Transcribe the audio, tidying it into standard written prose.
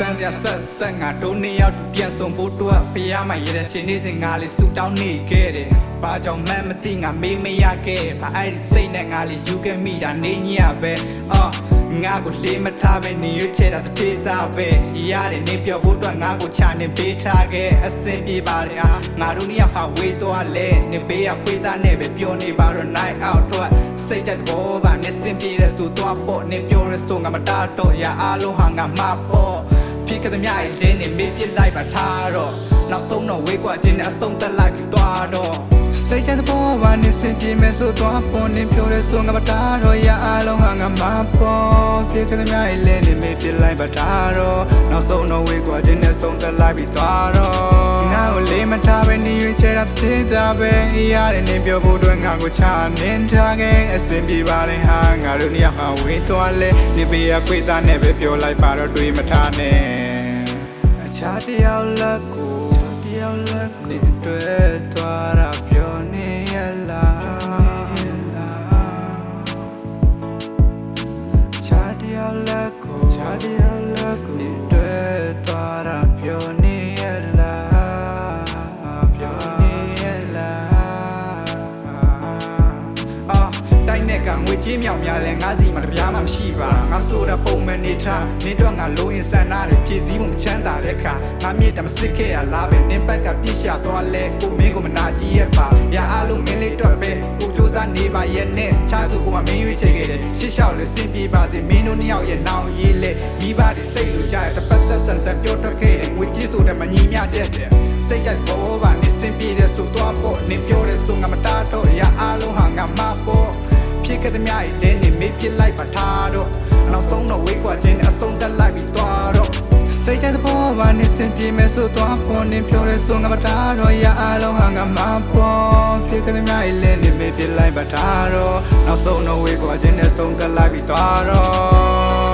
တန်တရားဆက်ငါတို့နှစ်ယောက်ပြန်ဆုံဖို့တော့ဖျားမရတဲ့ချိန်နေစဉ်ငါလေးဆူတောင်းနေခဲ့တယ်။ဘာကြောင့်မှမသိငါမေးမရခဲ့။ဘာအဲ့ဒီစိတ်နဲ့ငါလေးယူခဲ့မိတာနေညပဲ။ငါကိုလေးမထားပဲနေရွချဲတာတစ်သားပဲ။ရတယ်နေပြောဖို့တော့ငါကိုချနေပေးထားခဲ့။အစင်ပြေပါတယ်ငါတို့နှစ်ယောက်ဟာဝေးသွားလဲ။နေပေးရခွေးသားနဲ့ပဲပြောနေပါတော့ night out တော့စိတ်ချက်ဘောပါနေစင်ပြေတဲ့ဆိုတော့ပေါ့နေပြောရဆိုငါမတားတော့ရအားလုံးဟာငါမပေါ့ဖြစ်ကတဲ့မြရဲ့လင်းနေမေးပြလိုက်ပါထားတော့နောက်ဆုံးတော့ဝေးကွာခြင်းနဲ့အဆုံးသက်လိုက်ပြီးသွားတော့စိတ်ချတဲ့ဘောပါနေစင်ပြေမယ်ဆိုတော့ပေါ်နေပြောရဲဆိုငါမတားတော့ရအားလုံးဟာငါမပေါ့ဖြစ်ကတဲ့မြရဲ့လင်းနေမေးပြလိုက်ပါထားတော့နောက်ဆုံးတော့ဝေးကွာခြင်းနဲ့ဆုံးသက်လိုက်ပြီးသွားတော့ငါကိုလေးမထားပဲနေရွေးချယ်တာတစ်သားပဲရတယ်နေပြောဖို့တော့ငါကိုချနင်းထားခဲ့အစင်ပြေပါတယ်ဟာငါတို့နှစ်ယောက်ဟာဝေးသွားလဲနေပေးရခွေးသားနဲ့ပဲပြောလိုက်ပါတော့တွေးမထားနဲ့အခြားတယောက်လက်ကိုနေတွေ့သွားတာပြောနေရလားအခြားတယောက်လက်ကိုနေတွေ့သွားတာပြောနေရလားတိုင်းနဲ့ကငွေကြေးမြောင်များလဲငါစီမှာတပြားမှမရှိပါငါဆိုတာပုံမှန်နေထားနေတော့ငါလိုအင်ဆန်နာတွေဖြည့်စည်းမှုချမ်းသာတဲ့ခါငါမြင့်တမစစ်ခဲ့ရလားပဲနင်းဘက်ကပြစ်ရှာသွားလဲကိုမင်းကိုမနာကြည့်ရပါရအားလုံးမင်းလေးတော့ပဲကိုစူးစမ်းနေပါရဲ့နဲ့ချားသူကမင်းရွေးချယ်ခဲ့တယ်ရှစ်လျှောက်လဲစင်ပြေပါစေမင်းတို့နှစ်ယောက်ရဲ့နောင်ရေးလဲမိဘတွေစိတ်လူကြရတဲ့ပတ်သက်ဆန်ဆန်ပြောထွက်ခဲ့တယ်ငွေကြေးဆိုတဲ့မညီမျှချက်တယ်စိတ်ကြဘောပါနေစင်ပြေတဲ့ဆိုတော့ပေါ့နေပြောတဲ့ဆိုငါမတားတော့ရအားလုံးဟာငါမပေါ့ဖြစ်ခဲ့တဲ့မြရဲ့လင်းနေမေးပြလိုက်ပါထားတော့နောက်ဆုံးတော့ဝေးကွာခြင်းနဲ့အဆုံးသက်လိုက်ပြီးသွားတော့စိတ်တဲ့ဘောပါနေစင်ပြေမယ်ဆိုတော့ပေါ်နေပြောရဲဆိုငါမတားတော့ရအားလုံးဟာငါမပေါ့ဖြစ်ခဲ့တဲ့မြရဲ့လင်းနေမေးပြလိုက်ပါထားတော့နောက်ဆုံးတော့ဝေးကွာခြင်းနဲ့ဆုံးသက်လိုက်ပြီးသွားတော့